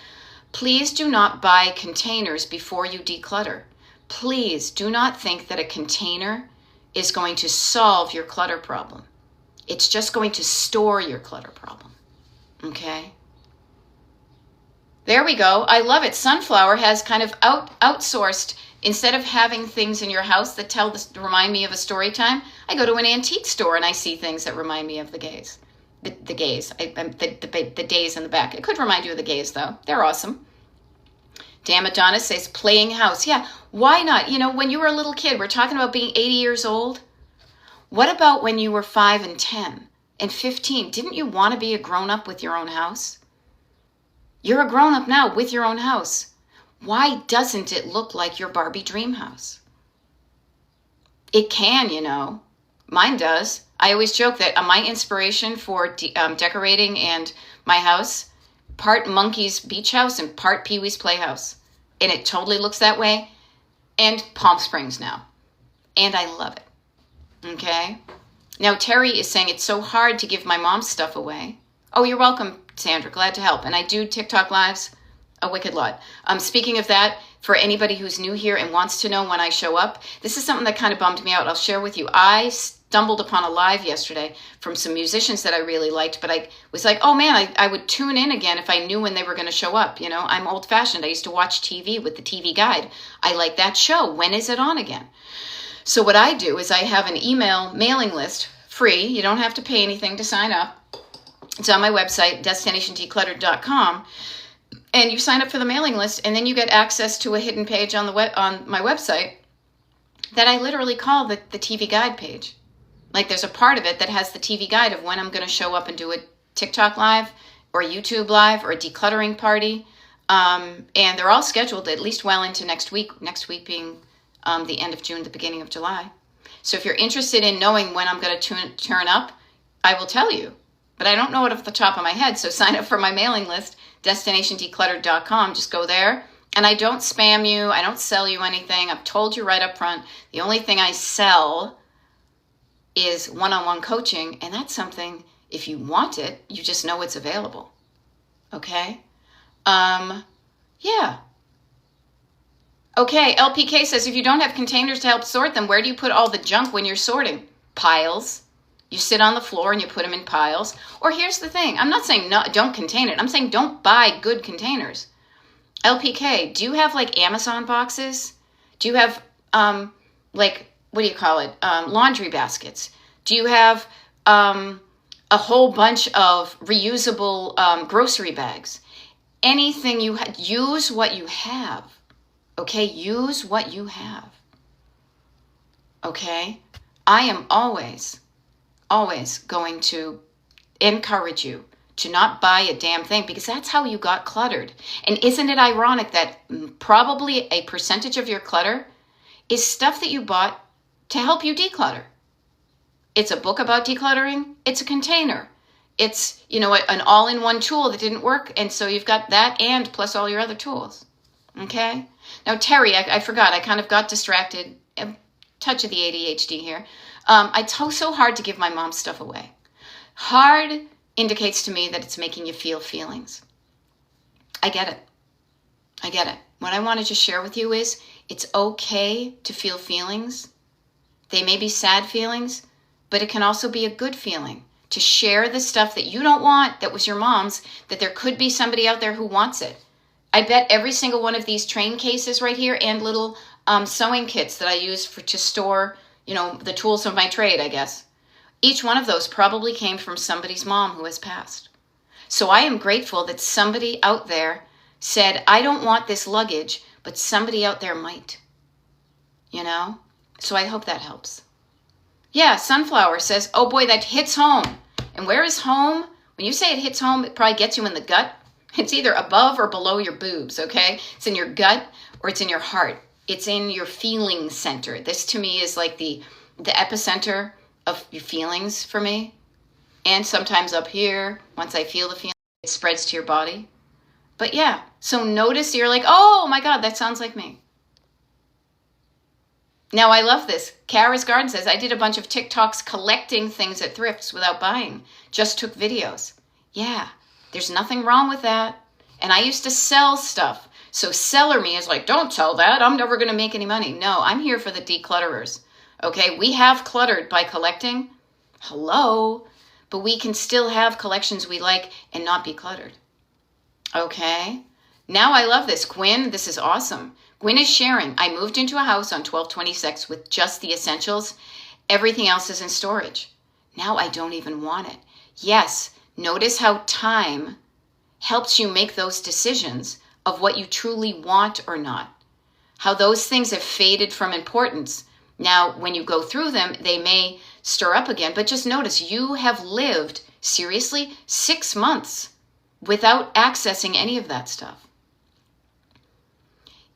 please do not buy containers before you declutter. Please do not think that a container is going to solve your clutter problem. It's just going to store your clutter problem. Okay? There we go. I love it. Sunflower has kind of outsourced, instead of having things in your house that remind me of a story time, I go to an antique store and I see things that remind me of the gays. The gays. The days in the back. It could remind you of the gays, though. They're awesome. Damn Adonis says playing house. Yeah, why not? When you were a little kid, we're talking about being 80 years old. What about when you were 5 and 10 and 15. Didn't you want to be a grown-up with your own house? You're a grown-up now with your own house. Why doesn't it look like your Barbie dream house? It can, you know. Mine does. I always joke that my inspiration for decorating and my house, part Monkey's Beach House and part Pee-wee's Playhouse. And it totally looks that way. And Palm Springs now. And I love it. Okay? Now, Terry is saying it's so hard to give my mom's stuff away. Oh, you're welcome, Sandra. Glad to help. And I do TikTok lives a wicked lot. Speaking of that, for anybody who's new here and wants to know when I show up, this is something that kind of bummed me out. I'll share with you. I stumbled upon a live yesterday from some musicians that I really liked, but I was like, oh man, I would tune in again if I knew when they were going to show up. You know, I'm old fashioned. I used to watch TV with the TV guide. I like that show. When is it on again? So what I do is I have an email mailing list, free. You don't have to pay anything to sign up. It's on my website, destinationdecluttered.com. And you sign up for the mailing list, and then you get access to a hidden page on my website that I literally call the TV guide page. Like there's a part of it that has the TV guide of when I'm going to show up and do a TikTok live or a YouTube live or a decluttering party. And they're all scheduled at least well into next week being the end of June, the beginning of July. So if you're interested in knowing when I'm going to turn up, I will tell you. But I don't know it off the top of my head, so sign up for my mailing list, destinationdecluttered.com. Just go there. And I don't spam you. I don't sell you anything. I've told you right up front. The only thing I sell is one-on-one coaching. And that's something, if you want it, you just know it's available. Okay? Yeah. Okay, LPK says, if you don't have containers to help sort them, where do you put all the junk when you're sorting? Piles. You sit on the floor and you put them in piles. Or here's the thing. I'm not saying no, don't contain it. I'm saying don't buy good containers. LPK, do you have like Amazon boxes? Do you have like, what do you call it? Laundry baskets? Do you have a whole bunch of reusable grocery bags? Anything use what you have. Okay, use what you have. Okay? I am always going to encourage you to not buy a damn thing because that's how you got cluttered. And isn't it ironic that probably a percentage of your clutter is stuff that you bought to help you declutter? It's a book about decluttering. It's a container. It's, you know, an all-in-one tool that didn't work. And so you've got that and plus all your other tools. Okay? Now, Terry, I forgot. I kind of got distracted. A touch of the ADHD here. It's so hard to give my mom's stuff away. Hard indicates to me that it's making you feel feelings. I get it. What I want to just share with you is it's okay to feel feelings. They may be sad feelings, but it can also be a good feeling to share the stuff that you don't want, that was your mom's, that there could be somebody out there who wants it. I bet every single one of these train cases right here and little sewing kits that I use to store, you know, the tools of my trade, I guess. Each one of those probably came from somebody's mom who has passed. So I am grateful that somebody out there said, I don't want this luggage, but somebody out there might. You know? So I hope that helps. Yeah, Sunflower says, oh boy, that hits home. And where is home? When you say it hits home, it probably gets you in the gut. It's either above or below your boobs, okay? It's in your gut or it's in your heart. It's in your feeling center. This to me is like the epicenter of your feelings for me. And sometimes up here, once I feel the feeling, it spreads to your body. But yeah, so notice you're like, oh my God, that sounds like me. Now I love this. Kara's Garden says, I did a bunch of TikToks collecting things at thrifts without buying. Just took videos. Yeah, there's nothing wrong with that. And I used to sell stuff. So seller me is like, don't sell that. I'm never going to make any money. No, I'm here for the declutterers. Okay, we have cluttered by collecting. Hello. But we can still have collections we like and not be cluttered. Okay. Now I love this. Gwen, this is awesome. Gwen is sharing. I moved into a house on 1226 with just the essentials. Everything else is in storage. Now I don't even want it. Yes, notice how time helps you make those decisions of what you truly want or not. How those things have faded from importance. Now, when you go through them, they may stir up again. But just notice you have lived, seriously, 6 months without accessing any of that stuff.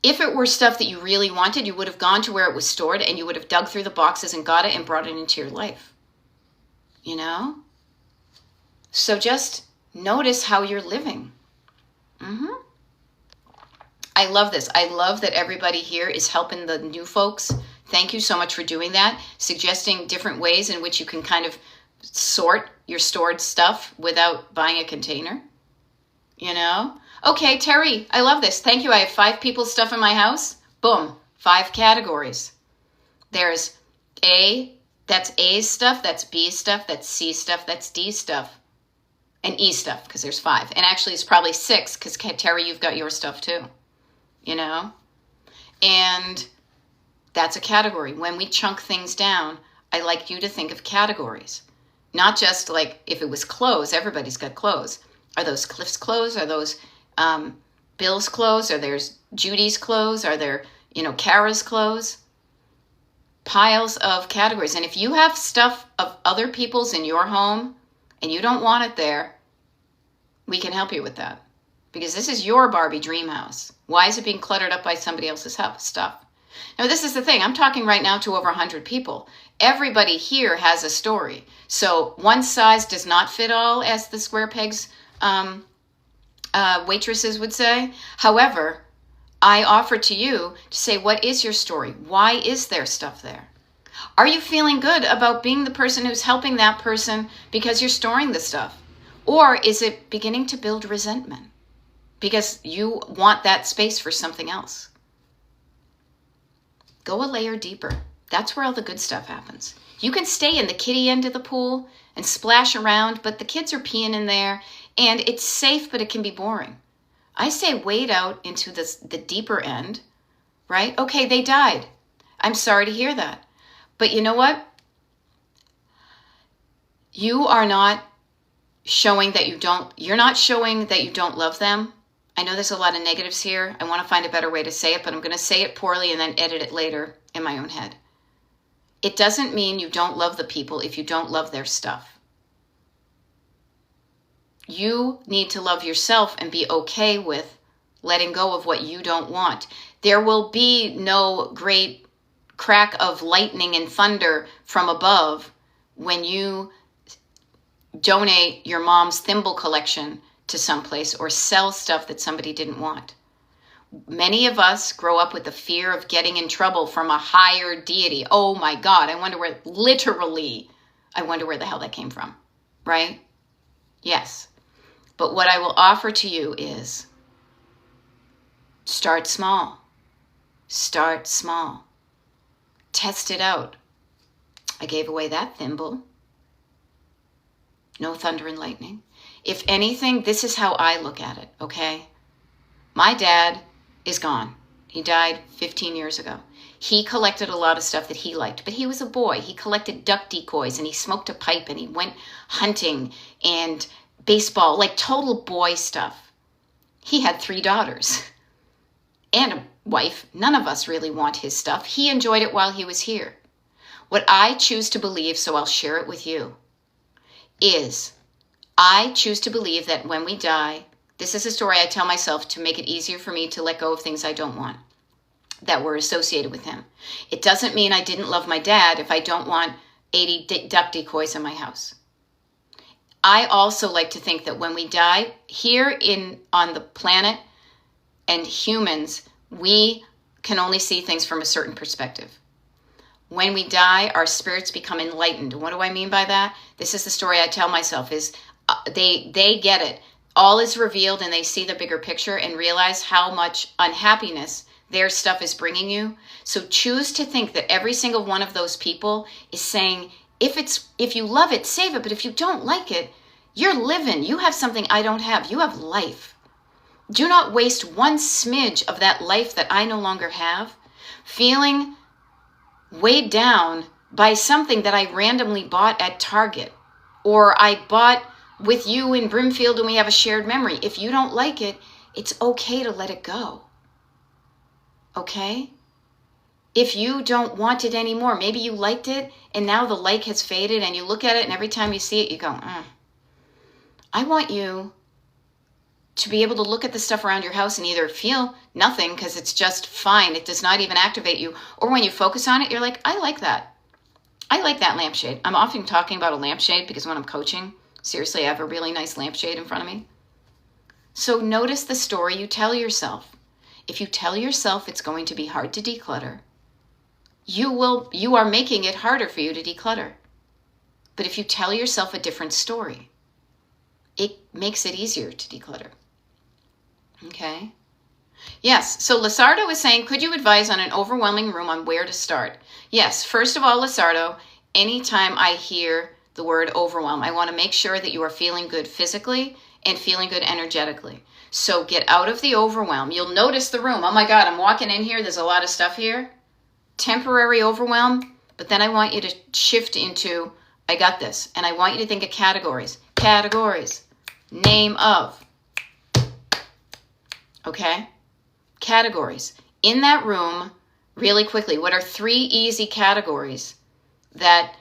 If it were stuff that you really wanted, you would have gone to where it was stored and you would have dug through the boxes and got it and brought it into your life. You know? So just notice how you're living. I love this. I love that everybody here is helping the new folks. Thank you so much for doing that, suggesting different ways in which you can kind of sort your stored stuff without buying a container. You know? Okay, Terry, I love this. Thank you. I have 5 people's stuff in my house. Boom, 5 categories. There's A, that's A's stuff, that's B's stuff, that's C stuff, that's D stuff, and E stuff, because there's 5. And actually it's probably 6, because Terry, you've got your stuff too. You know? And that's a category. When we chunk things down, I like you to think of categories. Not just like if it was clothes, everybody's got clothes. Are those Cliff's clothes? Are those Bill's clothes? Are there Judy's clothes? Are there, Kara's clothes? Piles of categories. And if you have stuff of other people's in your home and you don't want it there, we can help you with that. Because this is your Barbie dream house. Why is it being cluttered up by somebody else's stuff? Now, this is the thing. I'm talking right now to over 100 people. Everybody here has a story. So one size does not fit all, as the Square Pegs waitresses would say. However, I offer to you to say, what is your story? Why is there stuff there? Are you feeling good about being the person who's helping that person because you're storing the stuff? Or is it beginning to build resentment because you want that space for something else? Go a layer deeper. That's where all the good stuff happens. You can stay in the kiddie end of the pool and splash around, but the kids are peeing in there, and it's safe, but it can be boring. I say wade out into the deeper end, right? Okay, they died. I'm sorry to hear that. But you know what? You are not showing that you're not showing that you don't love them. I know there's a lot of negatives here. I want to find a better way to say it, but I'm going to say it poorly and then edit it later in my own head. It doesn't mean you don't love the people if you don't love their stuff. You need to love yourself and be okay with letting go of what you don't want. There will be no great crack of lightning and thunder from above when you donate your mom's thimble collection to someplace or sell stuff that somebody didn't want. Many of us grow up with the fear of getting in trouble from a higher deity. Oh my God, I wonder where the hell that came from, right? Yes. But what I will offer to you is start small. Start small. Test it out. I gave away that thimble. No thunder and lightning. If anything, this is how I look at it, okay? My dad is gone. He died 15 years ago. He collected a lot of stuff that he liked, but he was a boy. He collected duck decoys and he smoked a pipe and he went hunting and baseball, like total boy stuff. He had 3 daughters and a wife. None of us really want his stuff. He enjoyed it while he was here. What I choose to believe, so I'll share it with you, is I choose to believe that when we die, this is a story I tell myself to make it easier for me to let go of things I don't want that were associated with him. It doesn't mean I didn't love my dad if I don't want 80 duck decoys in my house. I also like to think that when we die here on the planet and humans, we can only see things from a certain perspective. When we die, our spirits become enlightened. What do I mean by that? This is the story I tell myself is they get it. All is revealed and they see the bigger picture and realize how much unhappiness their stuff is bringing you. So choose to think that every single one of those people is saying, if you love it, save it. But if you don't like it, you're living. You have something I don't have. You have life. Do not waste one smidge of that life that I no longer have feeling weighed down by something that I randomly bought at Target or I bought with you in Brimfield and we have a shared memory. If you don't like it, it's okay to let it go. Okay? If you don't want it anymore, maybe you liked it and now the like has faded and you look at it and every time you see it, you go, I want you to be able to look at the stuff around your house and either feel nothing because it's just fine. It does not even activate you. Or when you focus on it, you're like, I like that. I like that lampshade. I'm often talking about a lampshade because when I'm coaching, seriously, I have a really nice lampshade in front of me. So notice the story you tell yourself. If you tell yourself it's going to be hard to declutter, you are making it harder for you to declutter. But if you tell yourself a different story, it makes it easier to declutter. Okay? Yes, so Lizardo is saying, could you advise on an overwhelming room on where to start? Yes, first of all, Lizardo, anytime I hear the word overwhelm, I want to make sure that you are feeling good physically and feeling good energetically. So get out of the overwhelm. You'll notice the room. Oh my God, I'm walking in here. There's a lot of stuff here. Temporary overwhelm, but then I want you to shift into, I got this. And I want you to think of categories. Categories. Name of. Okay? Categories. In that room, really quickly, what are 3 easy categories that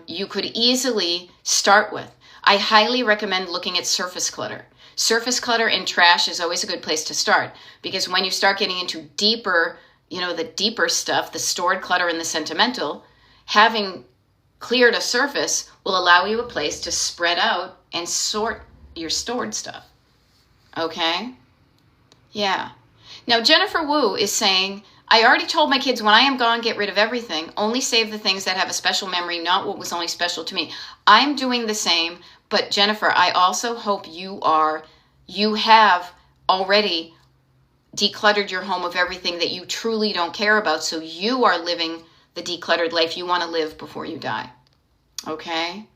you could easily start with? I highly recommend looking at surface clutter. Surface clutter and trash is always a good place to start because when you start getting into deeper, the deeper stuff, the stored clutter and the sentimental, having cleared a surface will allow you a place to spread out and sort your stored stuff. Okay? Yeah. Now, Jennifer Wu is saying, I already told my kids when I am gone, get rid of everything. Only save the things that have a special memory, not what was only special to me. I'm doing the same, but Jennifer, I also hope you have already decluttered your home of everything that you truly don't care about, so you are living the decluttered life you want to live before you die. Okay?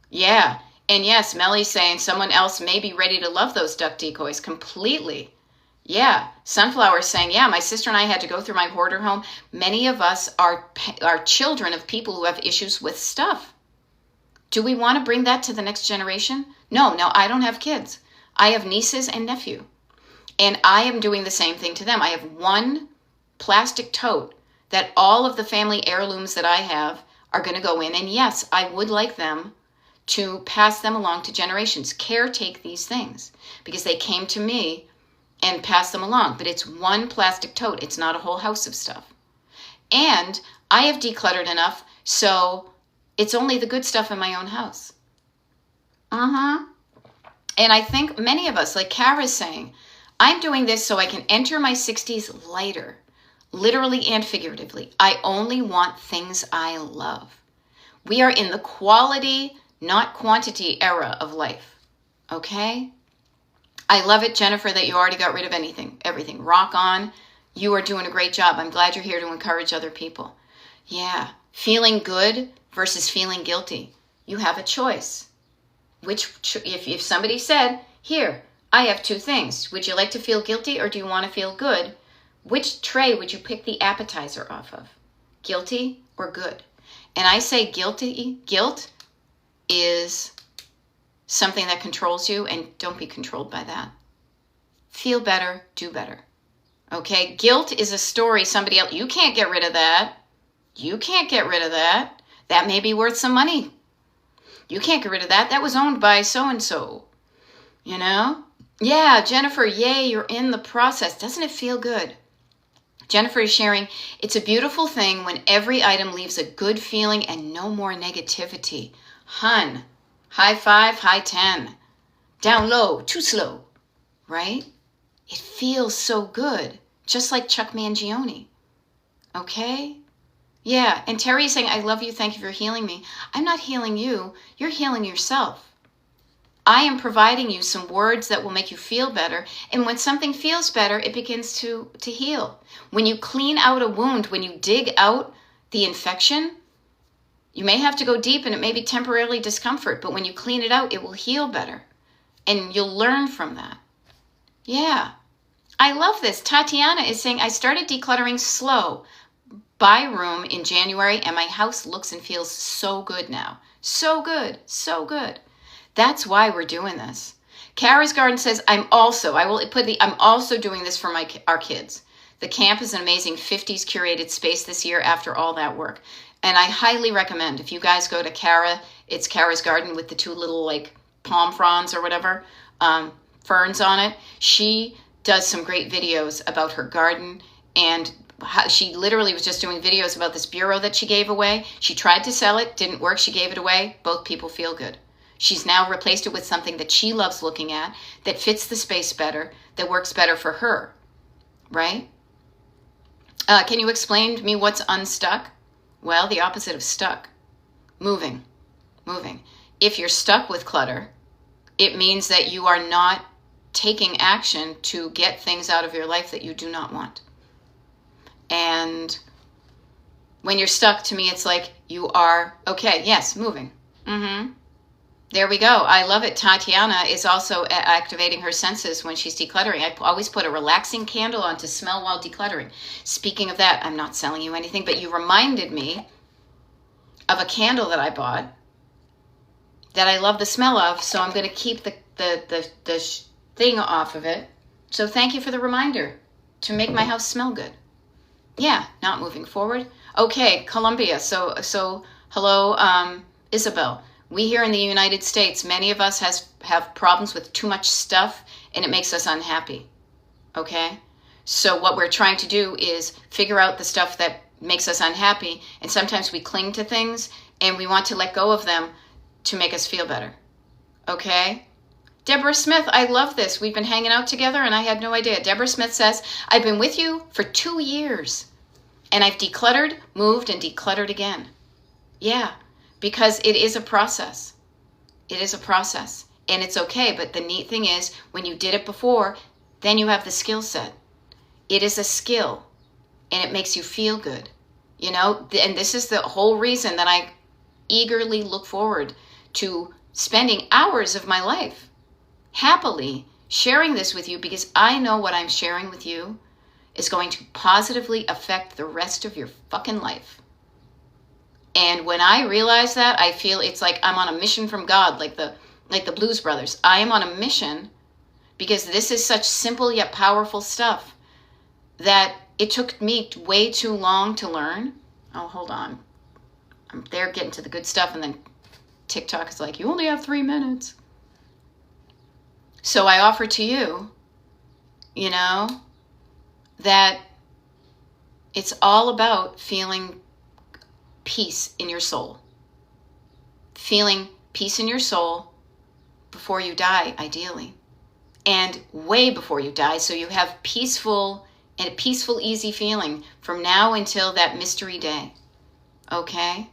Yeah. And yes, Melly's saying someone else may be ready to love those duck decoys completely. Yeah. Sunflower's saying, yeah, my sister and I had to go through my hoarder home. Many of us are children of people who have issues with stuff. Do we want to bring that to the next generation? No, I don't have kids. I have nieces and nephew. And I am doing the same thing to them. I have one plastic tote that all of the family heirlooms that I have are going to go in. And yes, I would like them to pass them along to generations. Caretake these things because they came to me and pass them along. But it's one plastic tote. It's not a whole house of stuff. And I have decluttered enough, so it's only the good stuff in my own house. And I think many of us, like Kara's saying, I'm doing this so I can enter my 60s lighter, literally and figuratively. I only want things I love. We are in the quality, not quantity era of life. Okay? I love it, Jennifer, that you already got rid of everything. Rock on. You are doing a great job. I'm glad you're here to encourage other people. Yeah. Feeling good versus feeling guilty. You have a choice. If somebody said, here, I have 2 things. Would you like to feel guilty or do you want to feel good? Which tray would you pick the appetizer off of? Guilty or good? And I say guilt is something that controls you, and don't be controlled by that. Feel better, do better. Okay? Guilt is a story somebody else, you can't get rid of that. You can't get rid of that. That may be worth some money. You can't get rid of that. That was owned by so-and-so. Yeah, Jennifer, yay, you're in the process. Doesn't it feel good? Jennifer is sharing, it's a beautiful thing when every item leaves a good feeling and no more negativity. Hun, high 5, high 10. Down low, too slow. Right? It feels so good. Just like Chuck Mangione. Okay? Yeah, and Terry is saying, I love you, thank you for healing me. I'm not healing you. You're healing yourself. I am providing you some words that will make you feel better. And when something feels better, it begins to heal. When you clean out a wound, when you dig out the infection, you may have to go deep and it may be temporarily discomfort, but when you clean it out, it will heal better. And you'll learn from that. Yeah. I love this. Tatiana is saying, I started decluttering slow by room in January and my house looks and feels so good now. So good. So good. That's why we're doing this. Kara's Garden says, I'm also doing this for our kids. The camp is an amazing 50s curated space this year after all that work. And I highly recommend, if you guys go to Kara, it's Kara's Garden with the two little like palm fronds or whatever, ferns on it. She does some great videos about her garden, and she literally was just doing videos about this bureau that she gave away. She tried to sell it, didn't work, she gave it away. Both people feel good. She's now replaced it with something that she loves looking at, that fits the space better, that works better for her, right? Can you explain to me what's unstuck? Well, the opposite of stuck. Moving. If you're stuck with clutter, it means that you are not taking action to get things out of your life that you do not want. And when you're stuck, to me, it's like you are, okay, yes, moving. There we go. I love it. Tatiana is also activating her senses when she's decluttering. I always put a relaxing candle on to smell while decluttering. Speaking of that, I'm not selling you anything, but you reminded me of a candle that I bought that I love the smell of, so I'm going to keep the thing off of it. So thank you for the reminder to make my house smell good. Yeah, not moving forward. Okay, Colombia. So hello, Isabel. We here in the United States, many of us have problems with too much stuff, and it makes us unhappy. Okay? So what we're trying to do is figure out the stuff that makes us unhappy, and sometimes we cling to things, and we want to let go of them to make us feel better. Okay? Deborah Smith, I love this. We've been hanging out together, and I had no idea. Deborah Smith says, I've been with you for 2 years, and I've decluttered, moved, and decluttered again. Yeah. Because it is a process. It is a process. And it's okay. But the neat thing is, when you did it before, then you have the skill set. It is a skill. And it makes you feel good. You know, and this is the whole reason that I eagerly look forward to spending hours of my life happily sharing this with you, because I know what I'm sharing with you is going to positively affect the rest of your fucking life. And when I realize that, I feel it's like I'm on a mission from God, like the Blues Brothers. I am on a mission because this is such simple yet powerful stuff that it took me way too long to learn. Oh, hold on. I'm there getting to the good stuff, and then TikTok is like, you only have 3 minutes. So I offer to you, you know, that it's all about feeling peace in your soul. Feeling peace in your soul before you die, ideally. And way before you die, so you have a peaceful, easy feeling from now until that mystery day. Okay?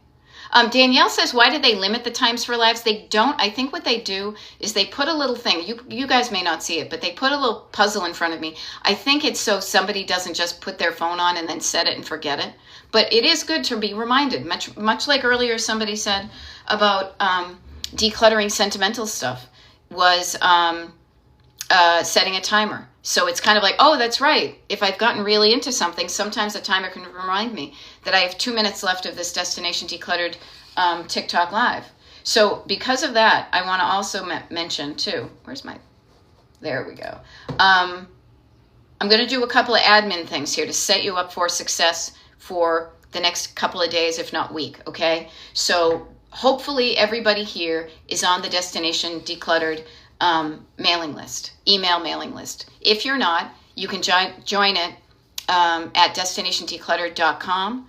Danielle says, why did they limit the times for lives? They don't. I think what they do is they put a little thing. You guys may not see it, but they put a little puzzle in front of me. I think it's so somebody doesn't just put their phone on and then set it and forget it. But it is good to be reminded, much like earlier somebody said about decluttering sentimental stuff, was setting a timer. So it's kind of like, oh, that's right. If I've gotten really into something, sometimes a timer can remind me that I have 2 minutes left of this Destination Decluttered TikTok Live. So because of that, I want to also mention too, there we go. I'm going to do a couple of admin things here to set you up for success for the next couple of days, if not week, okay? So hopefully everybody here is on the Destination Decluttered mailing list, email mailing list. If you're not, you can join it at destinationdecluttered.com.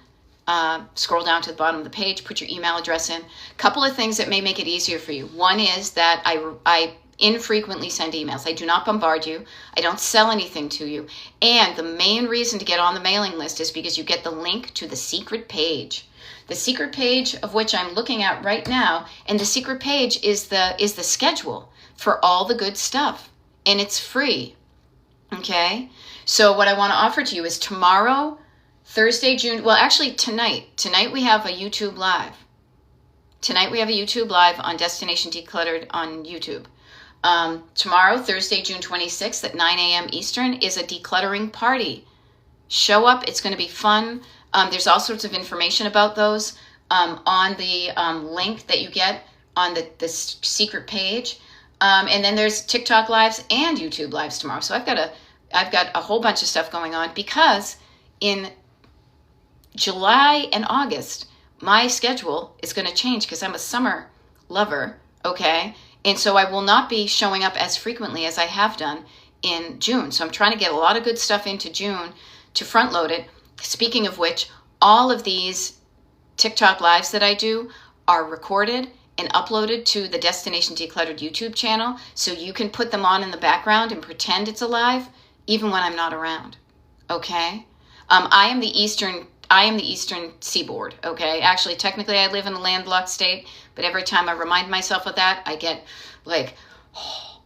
Scroll down to the bottom of the page, put your email address in. A couple of things that may make it easier for you. One is that I infrequently send emails. I do not bombard you. I don't sell anything to you. And the main reason to get on the mailing list is because you get the link to the secret page. The secret page of which I'm looking at right now, and the secret page is the schedule for all the good stuff, and it's free. Okay? So what I want to offer to you is tomorrow, Thursday, tonight we have a YouTube Live. Tonight we have a YouTube Live on Destination Decluttered on YouTube. Tomorrow, Thursday, June 26th at 9 a.m. Eastern is a decluttering party. Show up. It's going to be fun. There's all sorts of information about those on the link that you get on the secret page. And then there's TikTok Lives and YouTube Lives tomorrow. So I've got I've got a whole bunch of stuff going on because in July and August, my schedule is going to change because I'm a summer lover, okay? And so I will not be showing up as frequently as I have done in June. So I'm trying to get a lot of good stuff into June to front load it. Speaking of which, all of these TikTok lives that I do are recorded and uploaded to the Destination Decluttered YouTube channel, so you can put them on in the background and pretend it's a live, even when I'm not around. Okay? I am the Eastern Seaboard. Okay? Actually, technically, I live in a landlocked state, but every time I remind myself of that, I get like, oh.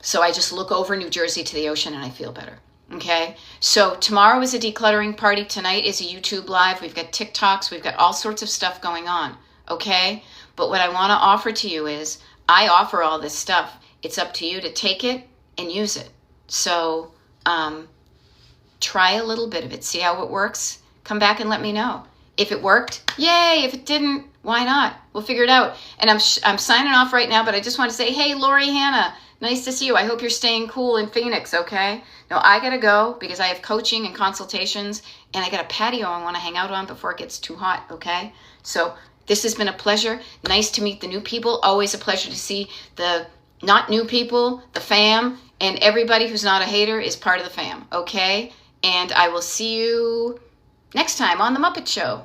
So I just look over New Jersey to the ocean and I feel better. Okay, so tomorrow is a decluttering party. Tonight is a YouTube live. We've got TikToks. We've got all sorts of stuff going on. Okay, but what I want to offer to you is I offer all this stuff. It's up to you to take it and use it. So try a little bit of it. See how it works. Come back and let me know. If it worked, yay. If it didn't, why not? We'll figure it out. And I'm signing off right now, but I just want to say, hey, Lori Hannah, nice to see you. I hope you're staying cool in Phoenix, okay? Now, I got to go because I have coaching and consultations, and I got a patio I want to hang out on before it gets too hot, okay? So this has been a pleasure. Nice to meet the new people. Always a pleasure to see the not new people, the fam, and everybody who's not a hater is part of the fam, okay? And I will see you next time on The Muppet Show.